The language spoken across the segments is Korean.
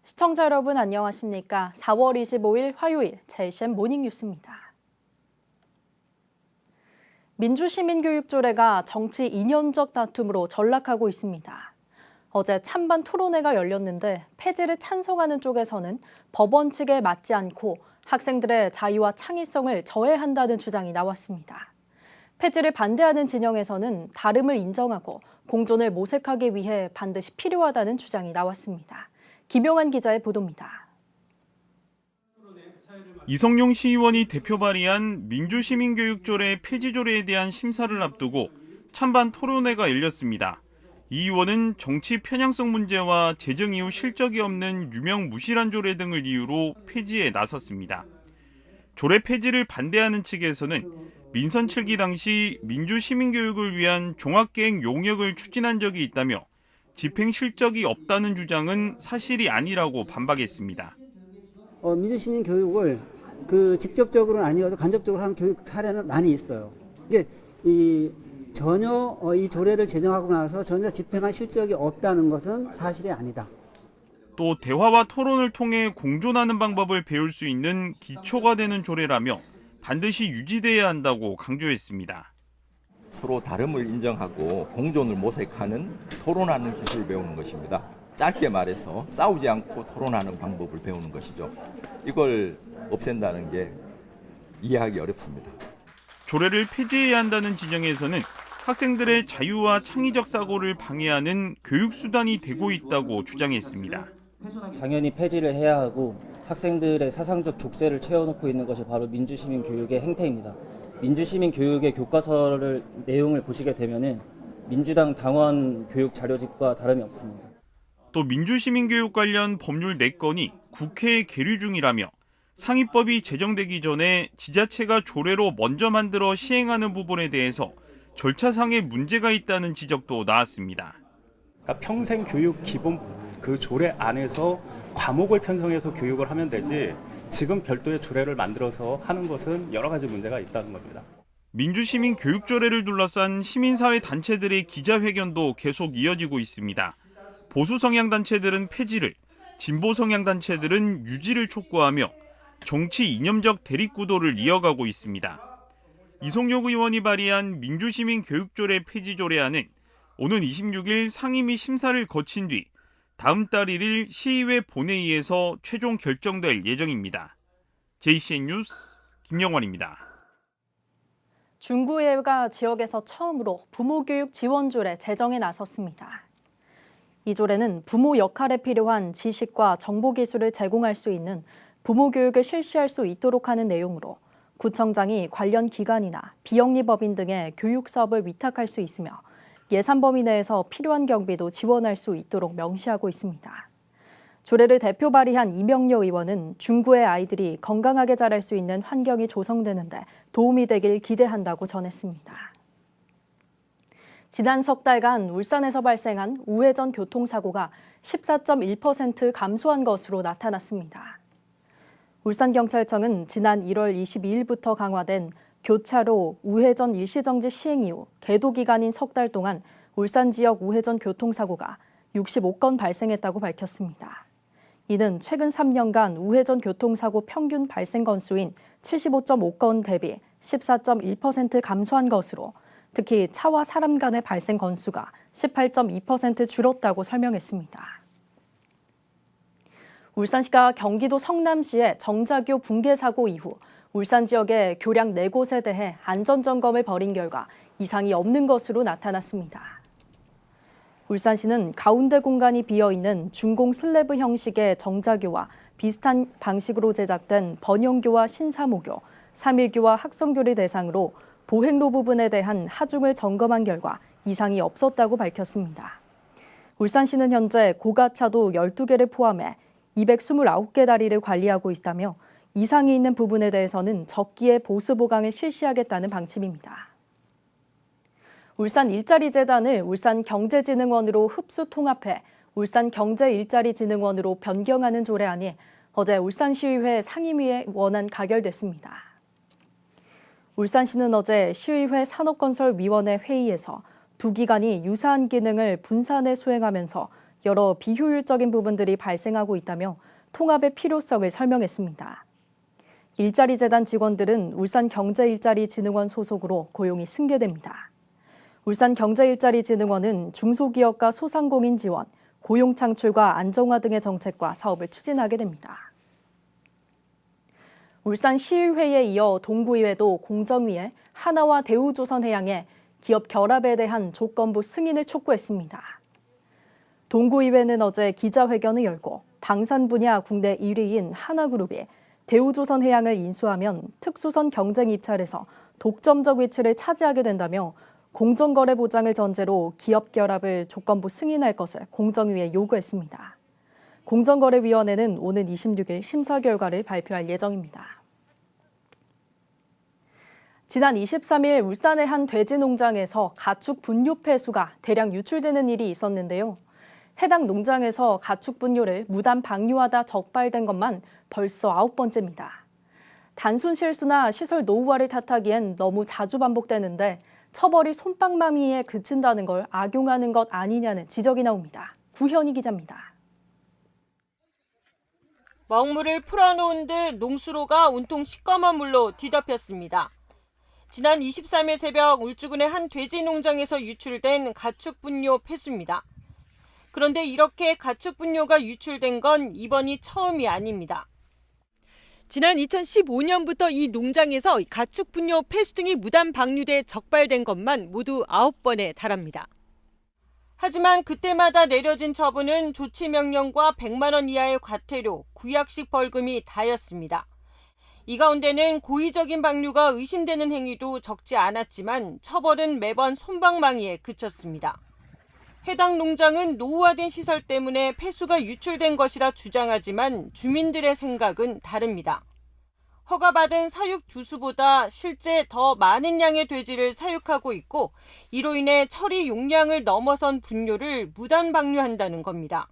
시청자 여러분 안녕하십니까? 4월 25일 화요일 JCN 모닝뉴스입니다. 민주시민교육조례가 정치 이념적 다툼으로 전락하고 있습니다. 어제 찬반 토론회가 열렸는데 폐지를 찬성하는 쪽에서는 법원 측에 맞지 않고 학생들의 자유와 창의성을 저해한다는 주장이 나왔습니다. 폐지를 반대하는 진영에서는 다름을 인정하고 공존을 모색하기 위해 반드시 필요하다는 주장이 나왔습니다. 김용한 기자의 보도입니다. 이성용 시의원이 대표 발의한 민주시민교육조례 폐지조례에 대한 심사를 앞두고 찬반 토론회가 열렸습니다. 이 의원은 정치 편향성 문제와 제정 이후 실적이 없는 유명무실한 조례 등을 이유로 폐지에 나섰습니다. 조례 폐지를 반대하는 측에서는 민선 7기 당시 민주시민교육을 위한 종합계획 용역을 추진한 적이 있다며 집행 실적이 없다는 주장은 사실이 아니라고 반박했습니다. 민주시민 교육을 직접적으로는 아니어도 간접적으로 하는 교육 사례는 많이 있어요. 이게 전혀 이 조례를 제정하고 나서 전혀 집행한 실적이 없다는 것은 사실이 아니다. 또 대화와 토론을 통해 공존하는 방법을 배울 수 있는 기초가 되는 조례라며 반드시 유지돼야 한다고 강조했습니다. 서로 다름을 인정하고 공존을 모색하는 토론하는 기술을 배우는 것입니다. 짧게 말해서 싸우지 않고 토론하는 방법을 배우는 것이죠. 이걸 없앤다는 게 이해하기 어렵습니다. 조례를 폐지해야 한다는 진영에서는 학생들의 자유와 창의적 사고를 방해하는 교육수단이 되고 있다고 주장했습니다. 당연히 폐지를 해야 하고 학생들의 사상적 족쇄를 채워놓고 있는 것이 바로 민주시민 교육의 행태입니다. 민주시민 교육의 교과서를 내용을 보시게 되면은 민주당 당원 교육 자료집과 다름이 없습니다. 또 민주시민교육 관련 법률 4건이 국회에 계류 중이라며 상위법이 제정되기 전에 지자체가 조례로 먼저 만들어 시행하는 부분에 대해서 절차상의 문제가 있다는 지적도 나왔습니다. 그러니까 평생 교육 기본 그 조례 안에서 과목을 편성해서 교육을 하면 되지 지금 별도의 조례를 만들어서 하는 것은 여러 가지 문제가 있다는 겁니다. 민주시민 교육조례를 둘러싼 시민사회 단체들의 기자회견도 계속 이어지고 있습니다. 보수 성향 단체들은 폐지를, 진보 성향 단체들은 유지를 촉구하며 정치 이념적 대립구도를 이어가고 있습니다. 이성용 의원이 발의한 민주시민 교육조례 폐지 조례안은 오는 26일 상임위 심사를 거친 뒤 다음 달 1일 시의회 본회의에서 최종 결정될 예정입니다. JCN 뉴스 김영환입니다. 중구의회가 지역에서 처음으로 부모교육 지원조례 제정에 나섰습니다. 이 조례는 부모 역할에 필요한 지식과 정보기술을 제공할 수 있는 부모교육을 실시할 수 있도록 하는 내용으로 구청장이 관련 기관이나 비영리법인 등의 교육사업을 위탁할 수 있으며 예산 범위 내에서 필요한 경비도 지원할 수 있도록 명시하고 있습니다. 조례를 대표 발의한 이명려 의원은 중구의 아이들이 건강하게 자랄 수 있는 환경이 조성되는 데 도움이 되길 기대한다고 전했습니다. 지난 석 달간 울산에서 발생한 우회전 교통사고가 14.1% 감소한 것으로 나타났습니다. 울산경찰청은 지난 1월 22일부터 강화된 교차로 우회전 일시정지 시행 이후 계도 기간인 석 달 동안 울산 지역 우회전 교통사고가 65건 발생했다고 밝혔습니다. 이는 최근 3년간 우회전 교통사고 평균 발생 건수인 75.5건 대비 14.1% 감소한 것으로 특히 차와 사람 간의 발생 건수가 18.2% 줄었다고 설명했습니다. 울산시가 경기도 성남시의 정자교 붕괴 사고 이후 울산 지역의 교량 4곳에 대해 안전점검을 벌인 결과 이상이 없는 것으로 나타났습니다. 울산시는 가운데 공간이 비어있는 준공 슬래브 형식의 정자교와 비슷한 방식으로 제작된 번영교와 신사모교, 3일교와 학성교를 대상으로 보행로 부분에 대한 하중을 점검한 결과 이상이 없었다고 밝혔습니다. 울산시는 현재 고가차도 12개를 포함해 229개 다리를 관리하고 있다며 이상이 있는 부분에 대해서는 적기에 보수 보강을 실시하겠다는 방침입니다. 울산 일자리재단을 울산경제진흥원으로 흡수 통합해 울산경제일자리진흥원으로 변경하는 조례안이 어제 울산시의회 상임위에 원안 가결됐습니다. 울산시는 어제 시의회 산업건설위원회 회의에서 두 기관이 유사한 기능을 분산해 수행하면서 여러 비효율적인 부분들이 발생하고 있다며 통합의 필요성을 설명했습니다. 일자리재단 직원들은 울산경제일자리진흥원 소속으로 고용이 승계됩니다. 울산경제일자리진흥원은 중소기업과 소상공인 지원, 고용 창출과 안정화 등의 정책과 사업을 추진하게 됩니다. 울산시의회에 이어 동구의회도 공정위에 하나와 대우조선해양의 기업 결합에 대한 조건부 승인을 촉구했습니다. 동구의회는 어제 기자회견을 열고 방산 분야 국내 1위인 하나그룹이 대우조선해양을 인수하면 특수선 경쟁 입찰에서 독점적 위치를 차지하게 된다며 공정거래 보장을 전제로 기업 결합을 조건부 승인할 것을 공정위에 요구했습니다. 공정거래위원회는 오는 26일 심사 결과를 발표할 예정입니다. 지난 23일 울산의 한 돼지 농장에서 가축 분뇨 폐수가 대량 유출되는 일이 있었는데요. 해당 농장에서 가축 분뇨를 무단 방류하다 적발된 것만 벌써 9번째입니다. 단순 실수나 시설 노후화를 탓하기엔 너무 자주 반복되는데 처벌이 솜방망이에 그친다는 걸 악용하는 것 아니냐는 지적이 나옵니다. 구현희 기자입니다. 먹물을 풀어놓은 듯 농수로가 온통 시꺼먼 물로 뒤덮였습니다. 지난 23일 새벽 울주군의 한 돼지 농장에서 유출된 가축 분뇨 폐수입니다. 그런데 이렇게 가축 분뇨가 유출된 건 이번이 처음이 아닙니다. 지난 2015년부터 이 농장에서 가축 분뇨 폐수 등이 무단 방류돼 적발된 것만 모두 9번에 달합니다. 하지만 그때마다 내려진 처분은 조치 명령과 100만 원 이하의 과태료, 구약식 벌금이 다였습니다. 이 가운데는 고의적인 방류가 의심되는 행위도 적지 않았지만 처벌은 매번 솜방망이에 그쳤습니다. 해당 농장은 노후화된 시설 때문에 폐수가 유출된 것이라 주장하지만 주민들의 생각은 다릅니다. 허가받은 사육 두수보다 실제 더 많은 양의 돼지를 사육하고 있고 이로 인해 처리 용량을 넘어선 분뇨를 무단 방류한다는 겁니다.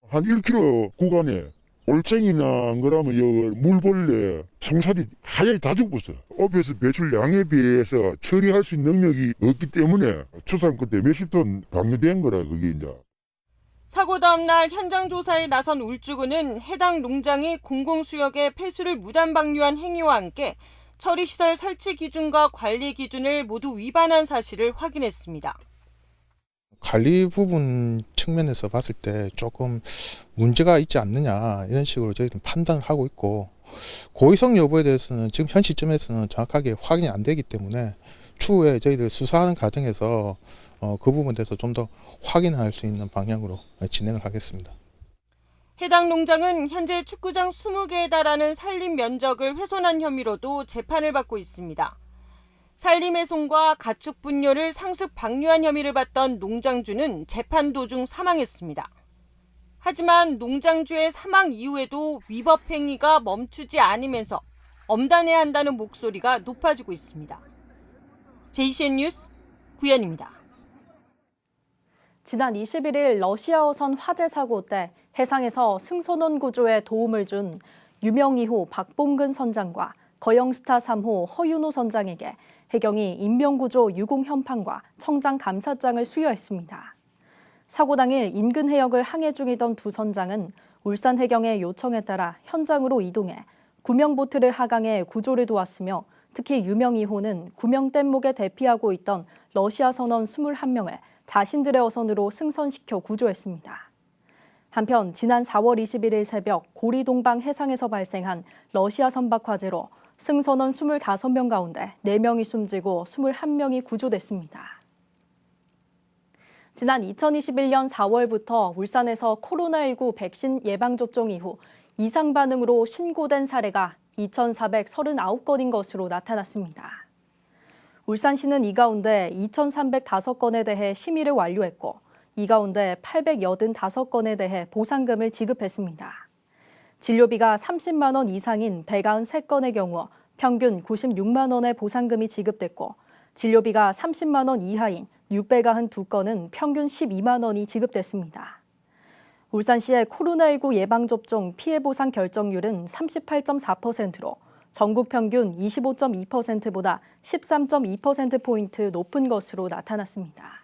한 1km 구간에 올챙이나 안 그러면 물벌레, 송사리 하얀이 다 죽었어. 업에서 배출량에 비해서 처리할 수 있는 능력이 없기 때문에 추산 그때 몇십 톤 방류된 거라 그게 이제. 사고 다음 날 현장 조사에 나선 울주군은 해당 농장이 공공수역에 폐수를 무단 방류한 행위와 함께 처리시설 설치 기준과 관리 기준을 모두 위반한 사실을 확인했습니다. 관리 부분 측면에서 봤을 때 조금 문제가 있지 않느냐 이런 식으로 저희들은 판단을 하고 있고 고의성 여부에 대해서는 지금 현 시점에서는 정확하게 확인이 안 되기 때문에 추후에 저희들 수사하는 과정에서 그 부분에 대해서 좀 더 확인할 수 있는 방향으로 진행을 하겠습니다. 해당 농장은 현재 축구장 20개에 달하는 산림 면적을 훼손한 혐의로도 재판을 받고 있습니다. 산림훼손과 가축 분뇨를 상습 방류한 혐의를 받던 농장주는 재판 도중 사망했습니다. 하지만 농장주의 사망 이후에도 위법 행위가 멈추지 않으면서 엄단해야 한다는 목소리가 높아지고 있습니다. JCN 뉴스 구현입니다. 지난 21일 러시아어선 화재 사고 때 해상에서 승선원 구조에 도움을 준 유명희호 박봉근 선장과 거영스타 3호 허윤호 선장에게 해경이 인명구조 유공 현판과 청장 감사장을 수여했습니다. 사고 당일 인근 해역을 항해 중이던 두 선장은 울산 해경의 요청에 따라 현장으로 이동해 구명보트를 하강해 구조를 도왔으며 특히 유명희호는 구명 뗏목에 대피하고 있던 러시아 선원 21명을 자신들의 어선으로 승선시켜 구조했습니다. 한편 지난 4월 21일 새벽 고리동방 해상에서 발생한 러시아 선박 화재로 승선원 25명 가운데 4명이 숨지고 21명이 구조됐습니다. 지난 2021년 4월부터 울산에서 코로나19 백신 예방접종 이후 이상 반응으로 신고된 사례가 2,439건인 것으로 나타났습니다. 울산시는 이 가운데 2,305건에 대해 심의를 완료했고 이 가운데 885건에 대해 보상금을 지급했습니다. 진료비가 30만 원 이상인 193건의 경우 평균 96만 원의 보상금이 지급됐고 진료비가 30만 원 이하인 692건은 평균 12만 원이 지급됐습니다. 울산시의 코로나19 예방접종 피해보상 결정률은 38.4%로 전국 평균 25.2%보다 13.2%포인트 높은 것으로 나타났습니다.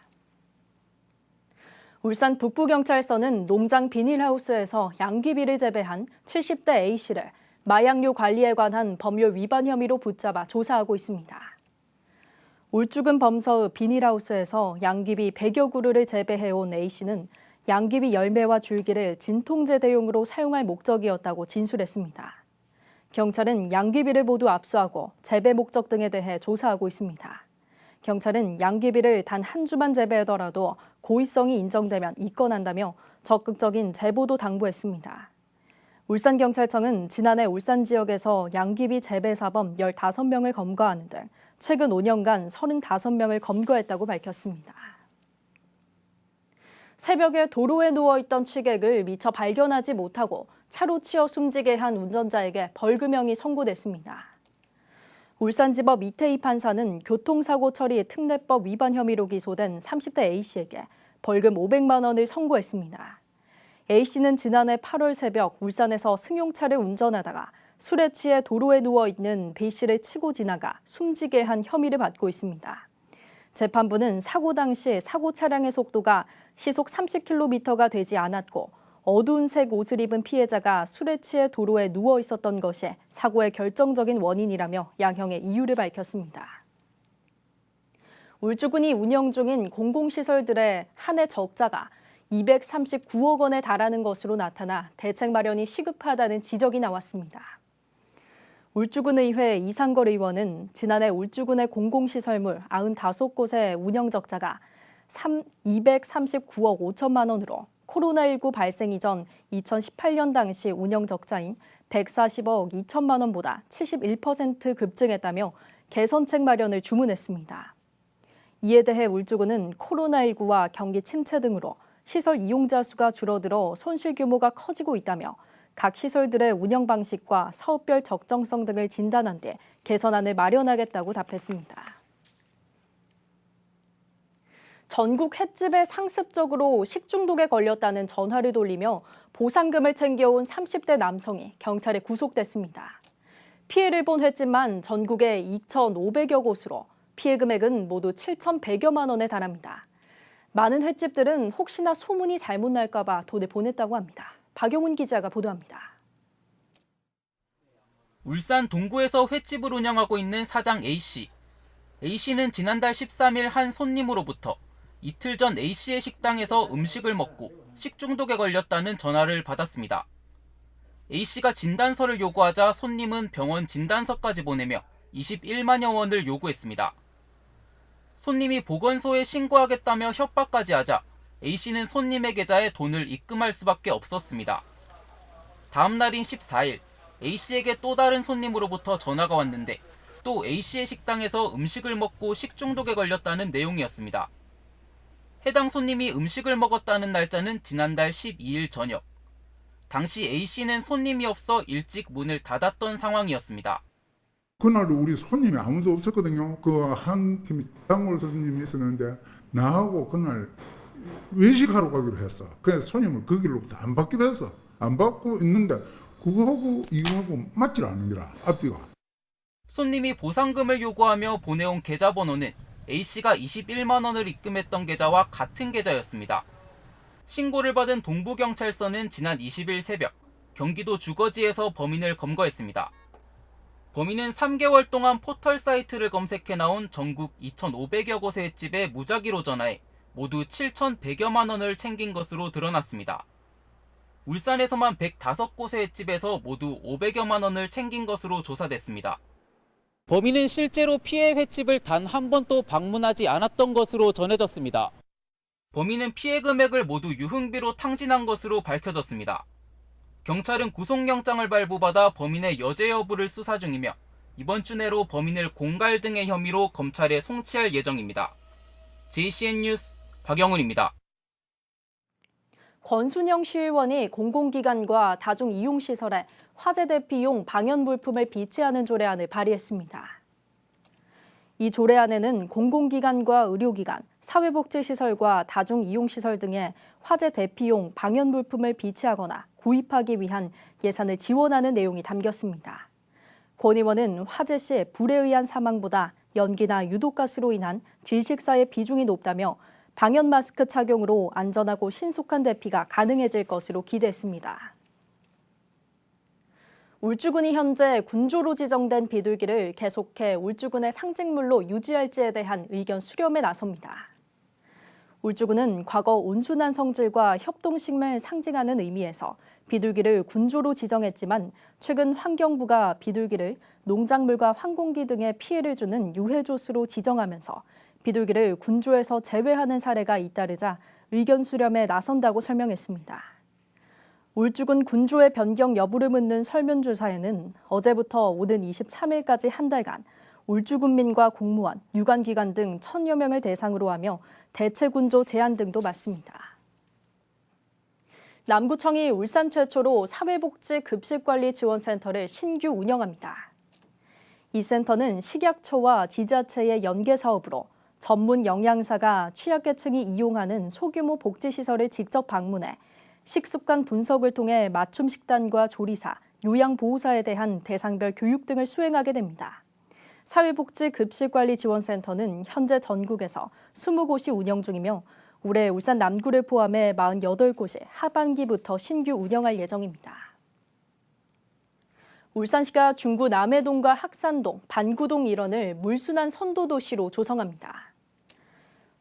울산 북부경찰서는 농장 비닐하우스에서 양귀비를 재배한 70대 A씨를 마약류 관리에 관한 법률 위반 혐의로 붙잡아 조사하고 있습니다. 울주군 범서읍 비닐하우스에서 양귀비 100여 그루를 재배해온 A씨는 양귀비 열매와 줄기를 진통제 대용으로 사용할 목적이었다고 진술했습니다. 경찰은 양귀비를 모두 압수하고 재배 목적 등에 대해 조사하고 있습니다. 경찰은 양귀비를 단 한 주만 재배하더라도 고의성이 인정되면 입건한다며 적극적인 제보도 당부했습니다. 울산경찰청은 지난해 울산 지역에서 양귀비 재배 사범 15명을 검거하는 등 최근 5년간 35명을 검거했다고 밝혔습니다. 새벽에 도로에 누워있던 취객을 미처 발견하지 못하고 차로 치어 숨지게 한 운전자에게 벌금형이 선고됐습니다. 울산지법 이태희 판사는 교통사고 처리 특례법 위반 혐의로 기소된 30대 A씨에게 벌금 500만 원을 선고했습니다. A씨는 지난해 8월 새벽 울산에서 승용차를 운전하다가 술에 취해 도로에 누워있는 B씨를 치고 지나가 숨지게 한 혐의를 받고 있습니다. 재판부는 사고 당시 사고 차량의 속도가 시속 30km가 되지 않았고 어두운 색 옷을 입은 피해자가 술에 취해 도로에 누워 있었던 것이 사고의 결정적인 원인이라며 양형의 이유를 밝혔습니다. 울주군이 운영 중인 공공시설들의 한 해 적자가 239억 원에 달하는 것으로 나타나 대책 마련이 시급하다는 지적이 나왔습니다. 울주군의회 이상걸 의원은 지난해 울주군의 공공시설물 95곳의 운영 적자가 239억 5천만 원으로 코로나19 발생 이전 2018년 당시 운영 적자인 140억 2천만 원보다 71% 급증했다며 개선책 마련을 주문했습니다. 이에 대해 울주군은 코로나19와 경기 침체 등으로 시설 이용자 수가 줄어들어 손실 규모가 커지고 있다며 각 시설들의 운영 방식과 사업별 적정성 등을 진단한 뒤 개선안을 마련하겠다고 답했습니다. 전국 횟집에 상습적으로 식중독에 걸렸다는 전화를 돌리며 보상금을 챙겨온 30대 남성이 경찰에 구속됐습니다. 피해를 본 횟집만 전국에 2,500여 곳으로 피해 금액은 모두 7,100여만 원에 달합니다. 많은 횟집들은 혹시나 소문이 잘못 날까 봐 돈을 보냈다고 합니다. 박용훈 기자가 보도합니다. 울산 동구에서 횟집을 운영하고 있는 사장 A씨. A씨는 지난달 13일 한 손님으로부터 이틀 전 A씨의 식당에서 음식을 먹고 식중독에 걸렸다는 전화를 받았습니다. A씨가 진단서를 요구하자 손님은 병원 진단서까지 보내며 21만여 원을 요구했습니다. 손님이 보건소에 신고하겠다며 협박까지 하자 A씨는 손님의 계좌에 돈을 입금할 수밖에 없었습니다. 다음 날인 14일, A씨에게 또 다른 손님으로부터 전화가 왔는데 또 A씨의 식당에서 음식을 먹고 식중독에 걸렸다는 내용이었습니다. 해당 손님이 음식을 먹었다는 날짜는 지난달 12일 저녁. 당시 A씨는 손님이 없어 일찍 문을 닫았던 상황이었습니다. 그날 우리 손님이 아무도 없었거든요. 그 한 팀 단골 손님이 있었는데 나하고 그날 외식하러 가기로 했어. 그래서 손님을 그 길로부터 안 받기로 했어. 안 받고 있는데 그거하고 이거하고 맞질 않은 거라 앞뒤가. 손님이 보상금을 요구하며 보내온 계좌번호는 A씨가 21만 원을 입금했던 계좌와 같은 계좌였습니다. 신고를 받은 동부경찰서는 지난 20일 새벽 경기도 주거지에서 범인을 검거했습니다. 범인은 3개월 동안 포털 사이트를 검색해 나온 전국 2,500여 곳의 횟집에 무작위로 전화해 모두 7,100여만 원을 챙긴 것으로 드러났습니다. 울산에서만 105곳의 횟집에서 모두 500여만 원을 챙긴 것으로 조사됐습니다. 범인은 실제로 피해 횟집을 단 한 번도 방문하지 않았던 것으로 전해졌습니다. 범인은 피해 금액을 모두 유흥비로 탕진한 것으로 밝혀졌습니다. 경찰은 구속영장을 발부받아 범인의 여죄 여부를 수사 중이며 이번 주 내로 범인을 공갈 등의 혐의로 검찰에 송치할 예정입니다. JCN 뉴스 박영훈입니다. 권순영 시의원이 공공기관과 다중이용시설에 화재 대피용 방연물품을 비치하는 조례안을 발의했습니다. 이 조례안에는 공공기관과 의료기관, 사회복지시설과 다중이용시설 등에 화재 대피용 방연물품을 비치하거나 구입하기 위한 예산을 지원하는 내용이 담겼습니다. 권 의원은 화재 시 불에 의한 사망보다 연기나 유독가스로 인한 질식사의 비중이 높다며 방역 마스크 착용으로 안전하고 신속한 대피가 가능해질 것으로 기대했습니다. 울주군이 현재 군조로 지정된 비둘기를 계속해 울주군의 상징물로 유지할지에 대한 의견 수렴에 나섭니다. 울주군은 과거 온순한 성질과 협동심을 상징하는 의미에서 비둘기를 군조로 지정했지만 최근 환경부가 비둘기를 농작물과 황공기 등에 피해를 주는 유해조수로 지정하면서 비둘기를 군조에서 제외하는 사례가 잇따르자 의견 수렴에 나선다고 설명했습니다. 울주군 군조의 변경 여부를 묻는 설문조사에는 어제부터 오는 23일까지 한 달간 울주군민과 공무원, 유관기관 등 1,000여 명을 대상으로 하며 대체 군조 제한 등도 맞습니다. 남구청이 울산 최초로 사회복지급식관리지원센터를 신규 운영합니다. 이 센터는 식약처와 지자체의 연계 사업으로 전문 영양사가 취약계층이 이용하는 소규모 복지시설을 직접 방문해 식습관 분석을 통해 맞춤 식단과 조리사, 요양보호사에 대한 대상별 교육 등을 수행하게 됩니다. 사회복지급식관리지원센터는 현재 전국에서 20곳이 운영 중이며 올해 울산 남구를 포함해 48곳이 하반기부터 신규 운영할 예정입니다. 울산시가 중구 남해동과 학산동, 반구동 일원을 물순환 선도도시로 조성합니다.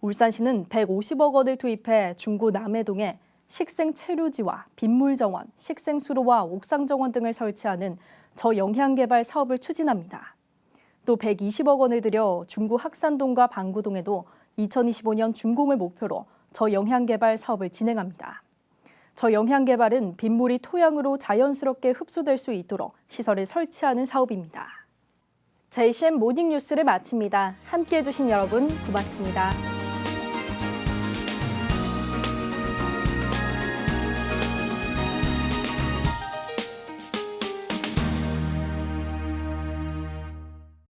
울산시는 150억 원을 투입해 중구 남해동에 식생체류지와 빗물정원, 식생수로와 옥상정원 등을 설치하는 저영향개발 사업을 추진합니다. 또 120억 원을 들여 중구 학산동과 반구동에도 2025년 준공을 목표로 저영향개발 사업을 진행합니다. 저영향개발은 빗물이 토양으로 자연스럽게 흡수될 수 있도록 시설을 설치하는 사업입니다. JCM 모닝뉴스를 마칩니다. 함께해 주신 여러분 고맙습니다.